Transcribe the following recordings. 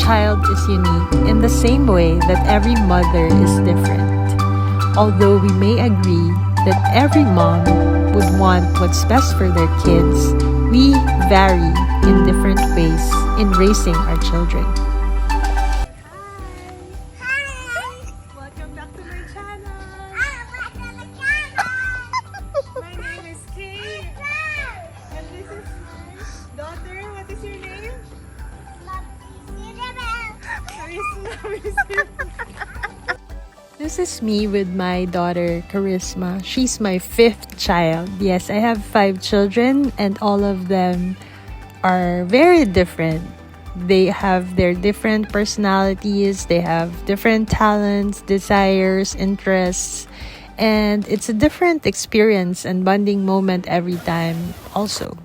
child is unique in the same way that every mother is different. Although we may agree that every mom would want what's best for their kids, we vary in different ways in raising our children. Welcome back to my channel. My name is Kate. And this is my daughter. What is your name? This is me with my daughter, Charisma. She's my 5th child. Yes, I have 5 children and all of them are very different. They have their different personalities, they have different talents, desires, interests, and it's a different experience and bonding moment every time also.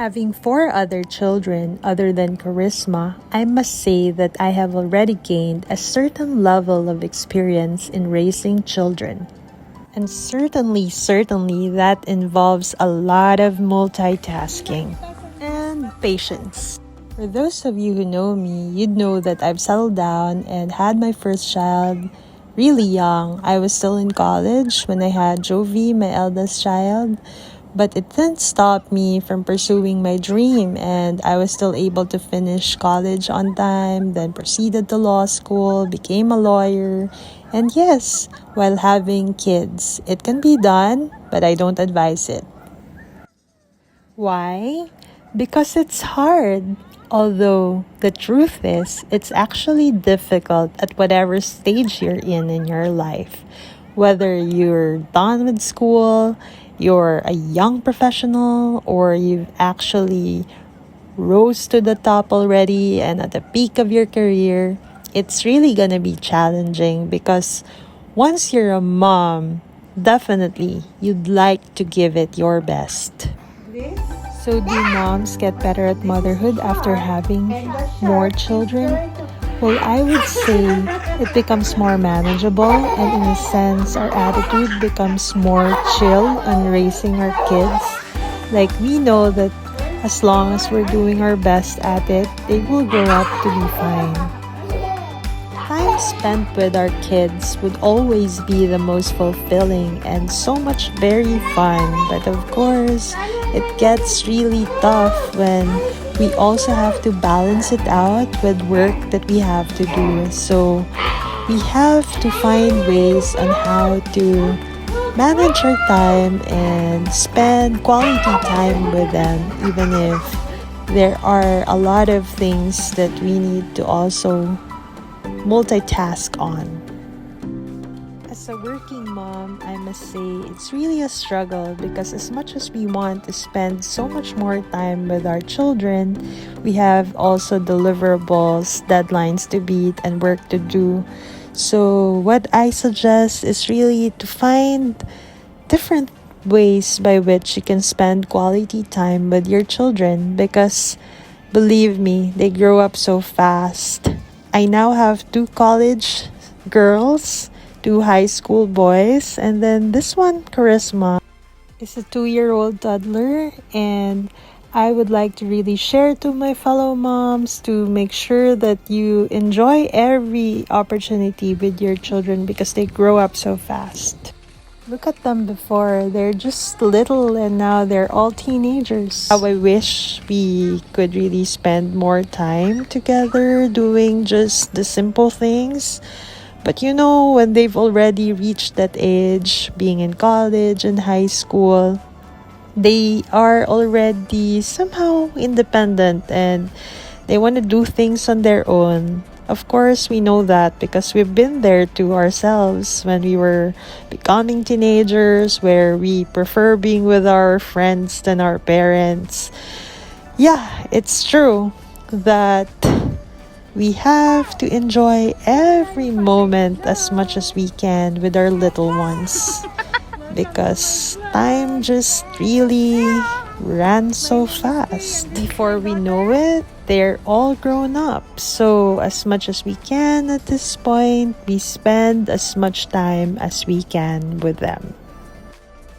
Having 4 other children other than Charisma, I must say that I have already gained a certain level of experience in raising children. And certainly that involves a lot of multitasking and patience. For those of you who know me, you'd know that I've settled down and had my first child really young. I was still in college when I had Jovi, my eldest child. But it didn't stop me from pursuing my dream, and I was still able to finish college on time, then proceeded to law school, became a lawyer, and yes, while having kids. It can be done, but I don't advise it. Why? Because it's hard. Although the truth is, it's actually difficult at whatever stage you're in your life. Whether you're done with school, you're a young professional, or you've actually rose to the top already and at the peak of your career, it's really gonna be challenging because once you're a mom, definitely you'd like to give it your best. So do moms get better at motherhood after having more children? Well, I would say it becomes more manageable, and in a sense, our attitude becomes more chill on raising our kids. Like, we know that as long as we're doing our best at it, they will grow up to be fine. Time spent with our kids would always be the most fulfilling and so much very fun, but of course, it gets really tough when we also have to balance it out with work that we have to do. So we have to find ways on how to manage our time and spend quality time with them, even if there are a lot of things that we need to also multitask on. As a working mom, I must say it's really a struggle because as much as we want to spend so much more time with our children, we have also deliverables, deadlines to beat, and work to do. So what I suggest is really to find different ways by which you can spend quality time with your children because believe me, they grow up so fast. I now have 2 college girls, 2 high school boys, and then this one, Charisma, is a 2-year-old toddler, and I would like to really share to my fellow moms to make sure that you enjoy every opportunity with your children because they grow up so fast. Look at them before, they're just little and now they're all teenagers. How I wish we could really spend more time together doing just the simple things. But you know, when they've already reached that age, being in college and high school, they are already somehow independent and they want to do things on their own. Of course, we know that because we've been there to ourselves when we were becoming teenagers, where we prefer being with our friends than our parents. Yeah, it's true that we have to enjoy every moment as much as we can with our little ones because time just really ran so fast. Before we know it, they're all grown up. So as much as we can at this point, we spend as much time as we can with them.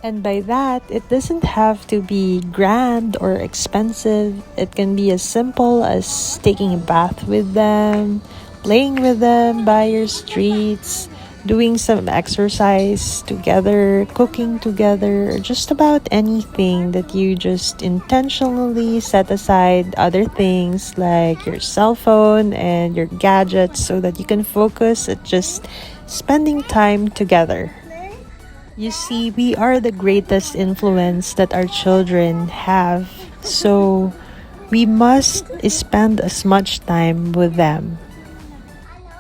And by that, it doesn't have to be grand or expensive. It can be as simple as taking a bath with them, playing with them by your streets, doing some exercise together, cooking together, or just about anything that you just intentionally set aside other things like your cell phone and your gadgets so that you can focus at just spending time together. You see, we are the greatest influence that our children have, so we must spend as much time with them.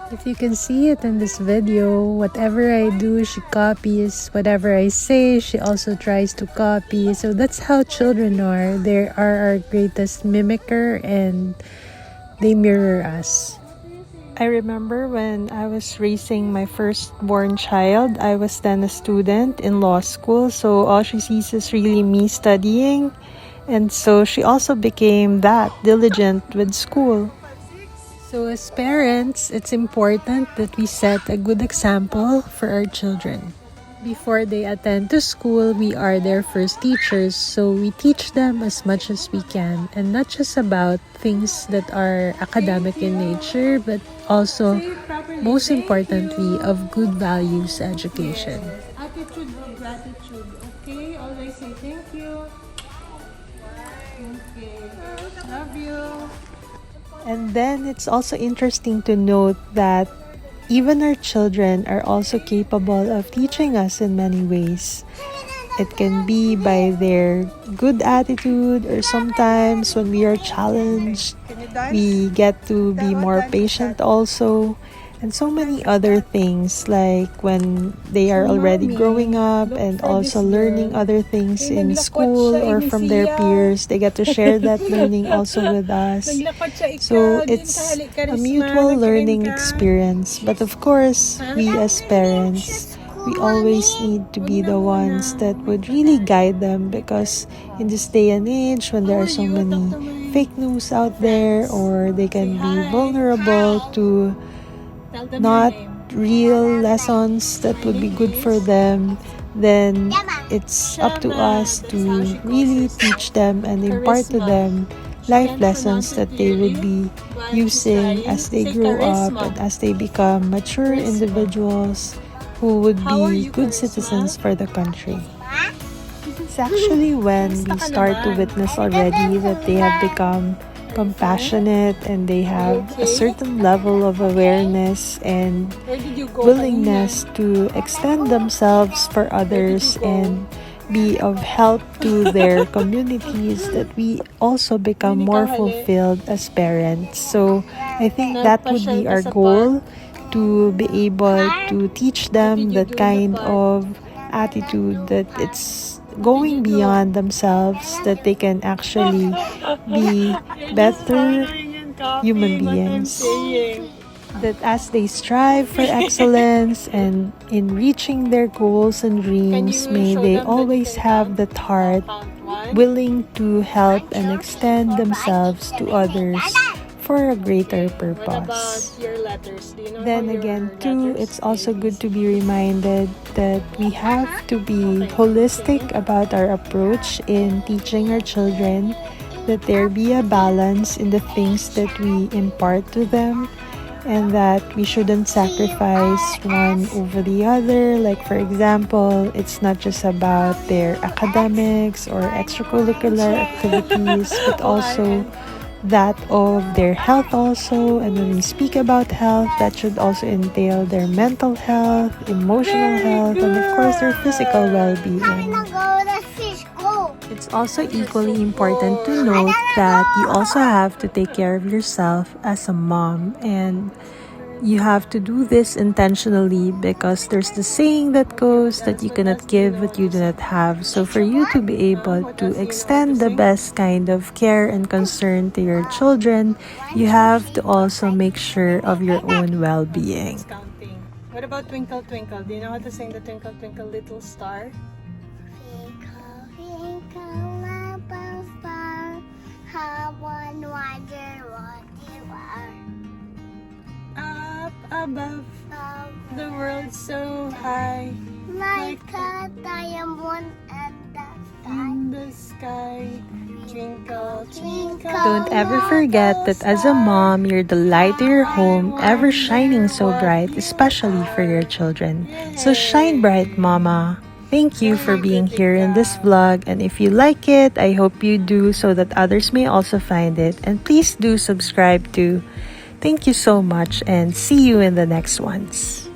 If you can see it in this video, whatever I do, she copies. Whatever I say, she also tries to copy. So that's how children are. They are our greatest mimicker and they mirror us. I remember when I was raising my firstborn child, I was then a student in law school, so all she sees is really me studying. And so she also became that diligent with school. So as parents, it's important that we set a good example for our children. Before they attend to school, we are their first teachers, so we teach them as much as we can, and not just about things that are academic in nature, but also, most importantly, of good values education. Attitude of gratitude. Okay, always say thank you. Okay, love you. And then it's also interesting to note that even our children are also capable of teaching us in many ways. It can be by their good attitude, or sometimes when we are challenged, we get to be more patient also. And so many other things, like when they are already growing up and also learning other things in school or from their peers, they get to share that learning also with us. So it's a mutual learning experience. But of course, we as parents, we always need to be the ones that would really guide them, because in this day and age when there are so many fake news out there, or they can be vulnerable to not real lessons that would be good for them, then it's up to us to really teach them and impart to them life lessons that they would be using as they grow up and as they become mature individuals who would be good citizens for the country. It's actually when we start to witness already that they have become compassionate and they have a certain level of awareness and willingness to extend themselves for others and be of help to their communities, that we also become more fulfilled as parents. So I think that would be our goal, to be able to teach them that kind of attitude, that it's going beyond themselves, that they can actually be better human beings. That as they strive for excellence and in reaching their goals and dreams, may they always have that heart willing to help and extend themselves to others for a greater purpose. Then again, too, it's also good to be reminded that we have to be holistic about our approach in teaching our children, that there be a balance in the things that we impart to them, and that we shouldn't sacrifice one over the other. Like, for example, it's not just about their academics or extracurricular activities, but also that of their health also. And when we speak about health, that should also entail their mental health, emotional health, and of course their physical well-being. It's also equally important to note that you also have to take care of yourself as a mom, and you have to do this intentionally, because there's the saying that goes that you cannot give what you do not have. So for you to be able to extend the best kind of care and concern to your children, you have to also make sure of your own well-being. What about Twinkle Twinkle? Do you know how to sing the Twinkle Twinkle Little Star? Twinkle, twinkle, little star, how I wonder what you are. Up above the world so high, Like a diamond In the sky, twinkle, twinkle. Don't ever forget that as a mom, you're the light to your home, ever shining so bright, especially for your children. So shine bright, mama. Thank you for being here in this vlog, and if you like it, I hope you do so that others may also find it. And please do subscribe too. Thank you so much, and see you in the next ones.